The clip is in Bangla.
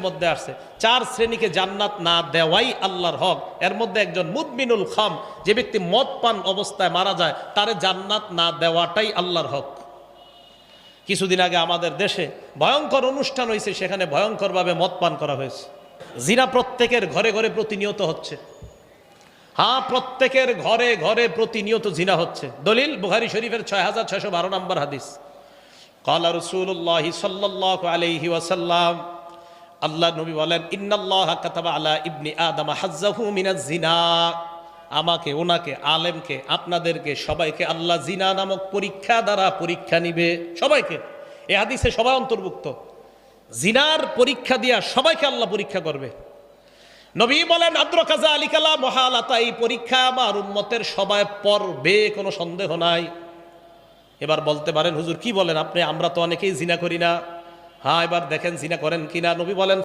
মধ্যে আসছে চার শ্রেণীকে জান্নাত না দেওয়াই আল্লাহর হক। এর মধ্যে একজন মুদমিনুল খাম, যে ব্যক্তি মদ পান অবস্থায় মারা যায়, তারে জান্নাত না দেওয়াটাই আল্লাহর হক। কিছুদিন আগে আমাদের দেশে ভয়ঙ্কর অনুষ্ঠান হয়েছে, সেখানে ভয়ঙ্করভাবে মদ পান করা হয়েছে। জিনা প্রত্যেকের ঘরে ঘরে প্রতিনিয়ত হচ্ছে। হ্যাঁ, প্রত্যেকের ঘরে ঘরে প্রতিনিয়ত জিনা হচ্ছে। দলিল বুখারী শরীফের 6612 নম্বর হাদিস। ক্বালা রাসূলুল্লাহ সাল্লাল্লাহু আলাইহি ওয়াসাল্লাম, আল্লাহ নবী বলেন, ইন্নাল্লাহা কাতাবা আলা ইবনি আদম হাজ্জাহু মিনাজ জিনা। আমাকে, ওনাকে, আলেমকে, আপনাদেরকে সবাইকে আল্লাহ জিনা নামক পরীক্ষা দ্বারা পরীক্ষা নিবে। সবাইকে, এই হাদিসে সবাই অন্তর্ভুক্ত। জিনার পরীক্ষা দিয়া সবাইকে আল্লাহ পরীক্ষা করবে। নবী বলেন, আদ্রাকা যালিকালা মুহালাতা, এই পরীক্ষা আমার উম্মতের সবাই পড়বে, কোনো সন্দেহ নাই। এবার বলতে পারেন, হুজুর কি বলেন আপনি, আমরা তো অনেকেই জিনা করি না। হ্যাঁ, এবার দেখেন জিনা করেন কিনা। নবী বলেন,